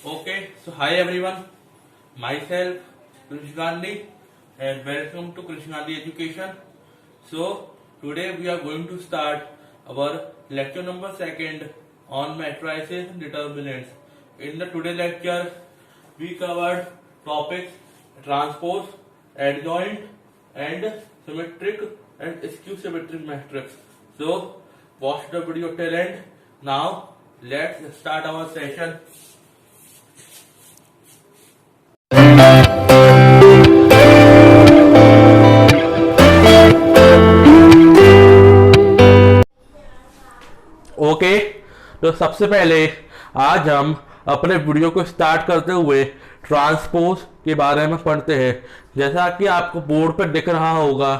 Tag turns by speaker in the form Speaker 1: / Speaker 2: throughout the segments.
Speaker 1: Okay, so hi everyone, myself Krish Gandhi and welcome to Krish Gandhi Education. So today we are going to start our lecture number 2 on matrices and determinants. In the today lecture we covered topics transpose, adjoint and symmetric and skew symmetric matrix. So watch the video till end. Now let's start our session. Okay तो सबसे पहले आज हम अपने video को start करते हुए transpose के बारे में पढ़ते हैं। जैसा कि आपको बोर्ड पर दिख रहा होगा,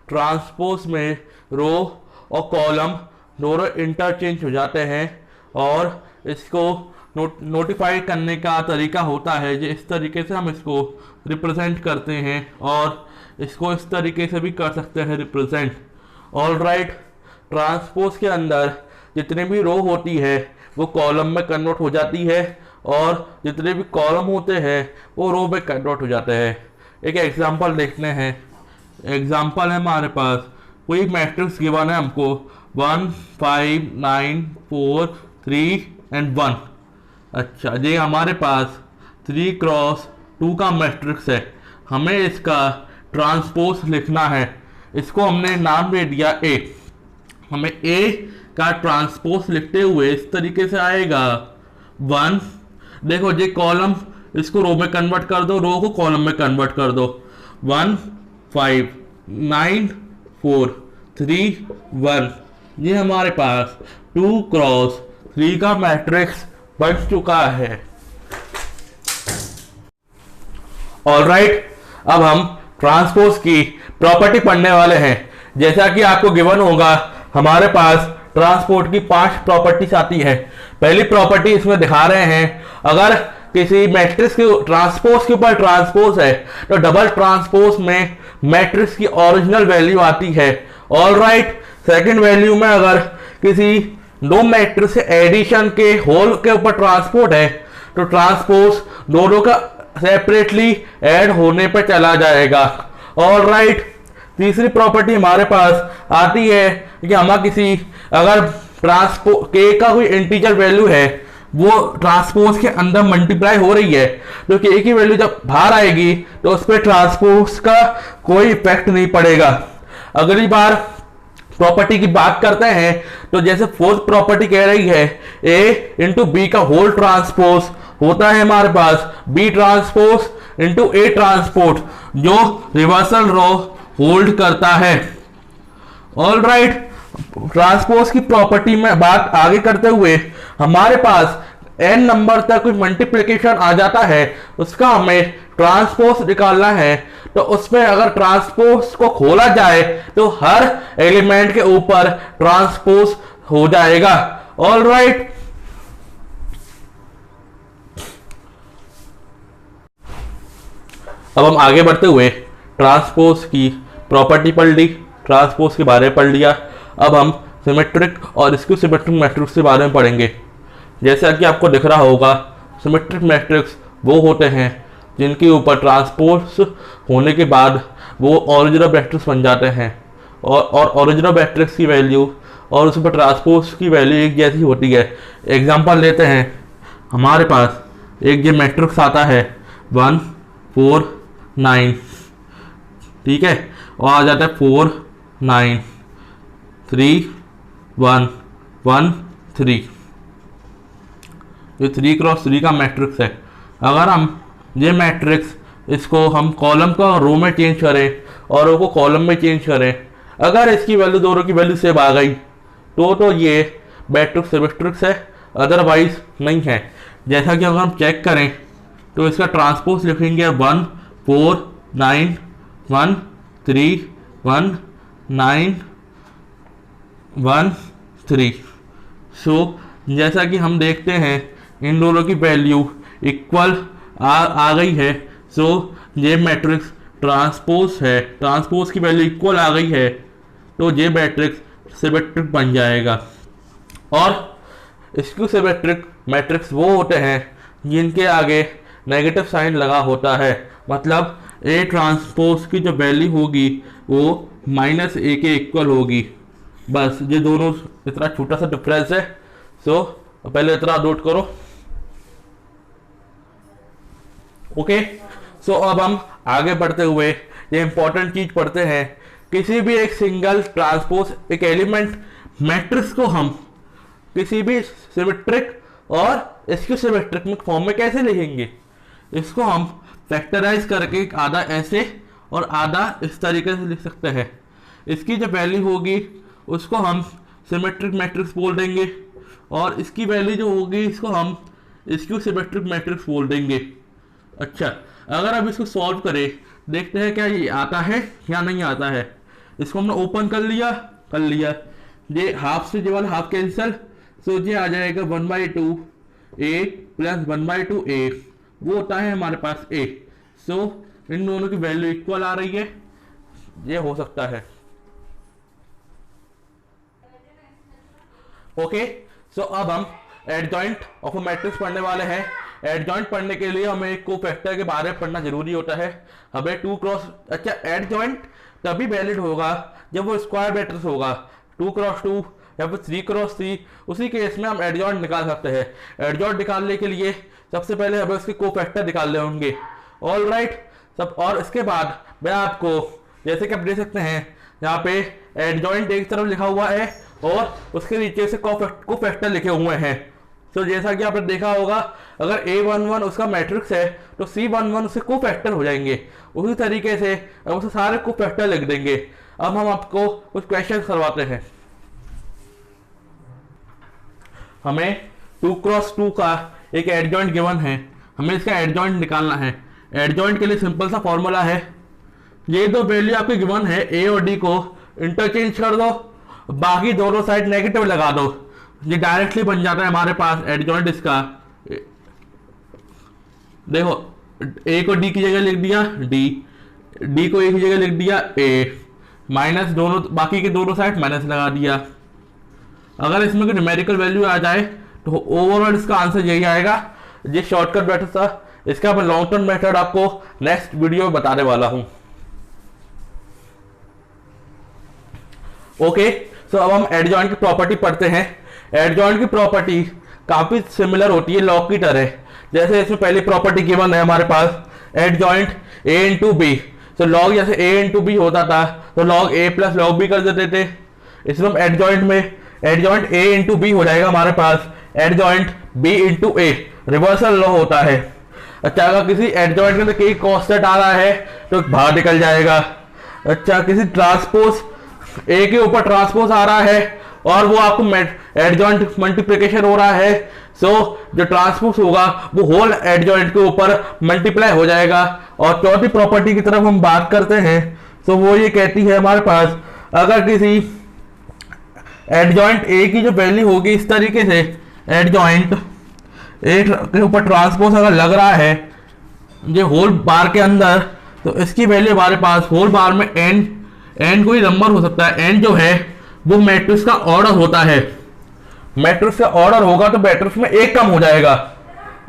Speaker 1: ट्रांसपोज में रो और कॉलम दोनों इंटरचेंज हो जाते हैं और इसको नोटिफाई करने का तरीका होता है जो इस तरीके से हम इसको रिप्रेजेंट करते हैं और इसको इस तरीके से भी कर सकते हैं रिप्रेजेंट। ऑलराइट, ट्रांसपोज के अंदर जितनी भी रो होती है वो कॉलम में कन्वर्ट हो जाती है और जितने भी कॉलम होते हैं वो रो में कन्वर्ट हो जाते हैं। एक एग्जांपल देखते हैं। एग्जांपल है हमारे पास कोई मैट्रिक्स गिवन है हमको 1 5 9 4 3 एंड 1। अच्छा, ये हमारे पास 3 क्रॉस 2 का मैट्रिक्स है। हमें इसका ट्रांसपोज लिखना है। इसको हमने नाम दे दिया ए। हमें ए का ट्रांसपोज लिखते हुए इस तरीके से आएगा 1। देखो ये कॉलम, इसको रो में कन्वर्ट कर दो, रो को कॉलम में कन्वर्ट कर दो। 1 5 9 4 3 1। ये हमारे पास 2 क्रॉस 3 का मैट्रिक्स बन चुका है। ऑलराइट, अब हम ट्रांसपोज की प्रॉपर्टी पढ़ने वाले हैं। जैसा कि आपको गिवन होगा, हमारे पास ट्रांसपोर्ट की 5 प्रॉपर्टीज आती है। पहली प्रॉपर्टी इसमें दिखा रहे हैं, अगर किसी मैट्रिक्स के ट्रांसपोज के ऊपर ट्रांसपोज है तो डबल ट्रांसपोज में मैट्रिक्स की ओरिजिनल वैल्यू आती है। ऑलराइट, सेकंड वैल्यू में अगर किसी दो मैट्रिक्स एडिशन के होल के ऊपर ट्रांसपोज है तो ट्रांसपोज दोनों का सेपरेटली ऐड होने पर चला जाएगा। ऑलराइट, तीसरी प्रॉपर्टी हमारे पास आती है कि हमारा किसी अगर ट्रांसपोज के का कोई इंटीजर वैल्यू है वो ट्रांसपोज के अंदर मल्टीप्लाई हो रही है तो के की वैल्यू जब बाहर आएगी तो उस पर ट्रांसपोज का कोई इफेक्ट नहीं पड़ेगा। अगली बार प्रॉपर्टी की बात करते हैं तो जैसे फोर्थ प्रॉपर्टी कह रही है ए इंटू बी का होल ट्रांसपोज होता है हमारे पास b transpose into a transpose जो रिवर्सल रो होल्ड करता है। ऑलराइट, ट्रांसपोज की प्रॉपर्टी में बात आगे करते हुए हमारे पास n नंबर तक कोई मल्टीप्लिकेशन आ जाता है, उसका हमें ट्रांसपोज निकालना है। तो उसमें अगर ट्रांसपोज को खोला जाए तो हर एलिमेंट के ऊपर ट्रांसपोज हो जाएगा। ऑलराइट, अब हम आगे बढ़ते हुए ट्रांसपोज की प्रॉपर्टी पढ़ ली, ट्रांसपोज के बारे में पढ़ लिया। अब हम सिमेट्रिक और स्क्यू सिमेट्रिक मैट्रिक्स के बारे में पढ़ेंगे। जैसा कि आपको दिख रहा होगा, सिमेट्रिक मैट्रिक्स वो होते हैं जिनके ऊपर ट्रांसपोज होने के बाद वो ओरिजिनल मैट्रिक्स बन जाते हैं और ओरिजिनल मैट्रिक्स की वैल्यू और उस पर ट्रांसपोज की वैल्यू एक जैसी होती है। एग्जांपल लेते हैं, हमारे पास एक ये मैट्रिक्स आता है 1 4 9, ठीक है, और आ जाता है 4 9 3 1 1 3। ये 3 क्रॉस 3 का मैट्रिक्स है। अगर हम ये मैट्रिक्स इसको हम कॉलम का रो में चेंज करें और रो को कॉलम में चेंज करें, अगर इसकी वैल्यू दोनों की वैल्यू सेम आ गई तो ये मैट्रिक्स सिमेट्रिक्स है, अदरवाइज नहीं है। जैसा कि अगर हम चेक करें तो इसका ट्रांसपोज लिखेंगे 1 4 9 1 3 1 9 1 3। सो जैसा कि हम देखते हैं इन दोनों की वैल्यू इक्वल आ गई है। सो ये मैट्रिक्स ट्रांसपोज है, ट्रांसपोज की वैल्यू इक्वल आ गई है तो ये मैट्रिक्स सिमेट्रिक बन जाएगा। और स्क्यू सिमेट्रिक मैट्रिक्स वो होते हैं जिनके आगे नेगेटिव साइन लगा होता है, मतलब ए ट्रांसपोज की जो वैल्यू होगी वो -a के इक्वल होगी। बस ये दोनों इतना छोटा सा डिफरेंस है। सो पहले इतना नोट करो। ओके, सो अब हम आगे बढ़ते हुए ये इंपॉर्टेंट चीज पढ़ते हैं। किसी भी एक सिंगल ट्रांसपोज एक एलिमेंट मैट्रिक्स को हम किसी भी सिमेट्रिक और इसकी सिमेट्रिक फॉर्म में कैसे लिखेंगे? इसको हम फैक्टराइज करके आधा ऐसे और आधा इस तरीके से लिख सकते हैं। इसकी जो वैल्यू होगी उसको हम सिमेट्रिक मैट्रिक्स बोल देंगे, और इसकी वैल्यू जो होगी इसको हम इसकी सिमेट्रिक मैट्रिक्स बोल देंगे। अच्छा, अगर अब इसको सॉल्व करें, देखते हैं क्या ये आता है या नहीं आता है। इसको हमने ओपन कर लिया, ये हाफ से जो वाला हाफ कैंसिल, सो ये आ जाएगा 1/2 a प्लस 1/2 a, वो होता है हमारे पास a। सो इन दोनों की वैल्यू इक्वल आ रही है, ये हो सकता है। ओके, सो अब हम एडजॉइंट ऑफ मैट्रिक्स पढ़ने वाले हैं। एडजॉइंट पढ़ने के लिए हमें एक कोफैक्टर के बारे में पढ़ना जरूरी होता है। हमें 2 क्रॉस, अच्छा एडजॉइंट तभी वैलिड होगा जब वो स्क्वायर मैट्रिक्स होगा, 2 क्रॉस 2 या फिर 3 क्रॉस 3, उसी केस में हम एडजॉइंट निकाल सकते हैं। एडजॉइंट निकालने के लिए सबसे पहले हमें उसके कोफैक्टर निकालने होंगे। ऑल राइट सब, और इसके बाद मैं आपको, जैसे कि आप देख सकते हैं यहाँ पे एडजॉइंट एक तरफ लिखा हुआ है और उसके नीचे से कोफैक्टर लिखे हुए हैं। तो जैसा कि आपने देखा होगा, अगर A11 उसका मैट्रिक्स है तो C11 उसके कोफैक्टर हो जाएंगे। उसी तरीके से अब उसे सारे कोफैक्टर लिख देंगे। अब हम आपको कुछ क्वेश्चन करवाते हैं। हमें 2 क्रॉस 2 का एक एडजॉइंट गिवन है, हमें इसका एडजॉइंट निकालना है। एडजॉइंट के लिए सिंपल सा फॉर्मूला है, ये दो वैल्यू आपके गिवन है A और D को इंटरचेंज कर दो, बाकी दोनों साइड नेगेटिव लगा दो, ये डायरेक्टली बन जाता है हमारे पास एडजॉइंट इसका। देखो A को D की जगह लिख दिया D को A की जगह लिख दिया A, माइनस दोनों बाकी के दोनों साइड माइनस लगा दिया। अगर इसमें कोई न्यूमेरिकल वैल्यू आ जाए तो ओवरऑल इसका आंसर यही आएगा। ये शॉर्टकट मेथड था, इसका मैं लॉन्ग टर्म मेथड आपको नेक्स्ट वीडियो में बताने वाला हूं। ओके, सो अब हम एडजॉइंट की प्रॉपर्टी पढ़ते हैं। एडजॉइंट की प्रॉपर्टी काफी सिमिलर होती है लॉग की तरह। जैसे इसमें पहली प्रॉपर्टी गिवन है हमारे पास एडजॉइंट a इंटू बी। तो लॉग जैसे a इंटू बी होता था तो log a plus log B कर देते थे। इसमें हम एडजॉइंट में एडजॉइंट a इंटू बी हो जाएगा हमारे पास adjoint b into a, reversal law होता है। अच्छा, अगर किसी एडजॉइंट के अंदर कोई कॉन्स्टेंट आ रहा है तो बाहर निकल जाएगा। अच्छा, किसी ट्रांसपोज a के ऊपर ट्रांसपोज आ रहा है और वो आपको एडजॉइंट मल्टीप्लिकेशन हो रहा है, सो जो ट्रांसपोज होगा वो होल एडजॉइंट के ऊपर मल्टीप्लाई हो जाएगा। और चौथी प्रॉपर्टी की तरफ हम बात करते हैं, तो वो ये कहती है हमारे पास अगर किसी एडजॉइंट ए की जो वैल्यू होगी इस तरीके से, एडजॉइंट ए के ऊपर ट्रांसपोज अगर लग रहा है ये होल बार के अंदर, तो इसकी वैल्यू हमारे पास होल बार में एन कोई नंबर हो सकता है। एन जो है वो मैट्रिक्स का ऑर्डर होता है, मैट्रिक्स का ऑर्डर होगा तो मैट्रिक्स में एक कम हो जाएगा।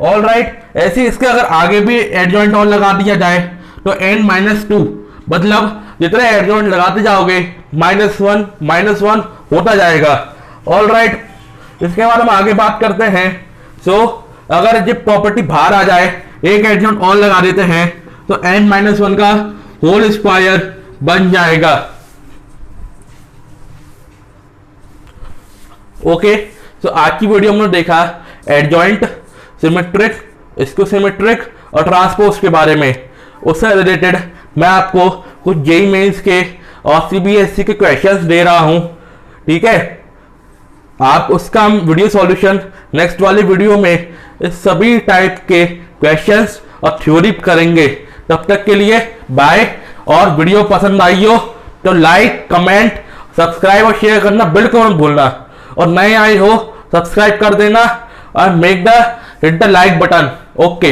Speaker 1: ऑल राइट, ऐसे इसके अगर आगे भी एडजॉइंट और लगा दिया जाए तो n-2, मतलब जितने एडजॉइंट लगाते जाओगे -1 होता जाएगा। ऑल राइट, इसके बाद हम आगे बात करते हैं। सो अगर ये प्रॉपर्टी बाहर आ जाए, एक एडजॉइंट और लगा देते हैं तो n-1 का होल स्क्वायर बन जाएगा। ओके, तो आज की वीडियो में देखा एडजॉइंट, सिमेट्रिक, इसको सिमेट्रिक और ट्रांसपोज के बारे में। उससे रिलेटेड मैं आपको कुछ जेईई मेंस के और सीबीएसई के क्वेश्चंस दे रहा हूं, ठीक है। आप उसका हम वीडियो सॉल्यूशन नेक्स्ट वाली वीडियो में इस सभी टाइप के क्वेश्चंस और थ्योरी करेंगे। तब तक के लिए बाय। और वीडियो पसंद आई हो तो लाइक, कमेंट, सब्सक्राइब और शेयर करना बिल्कुल मत भूलना। और नए आए हो सब्सक्राइब कर देना और make the hit the like button. Okay.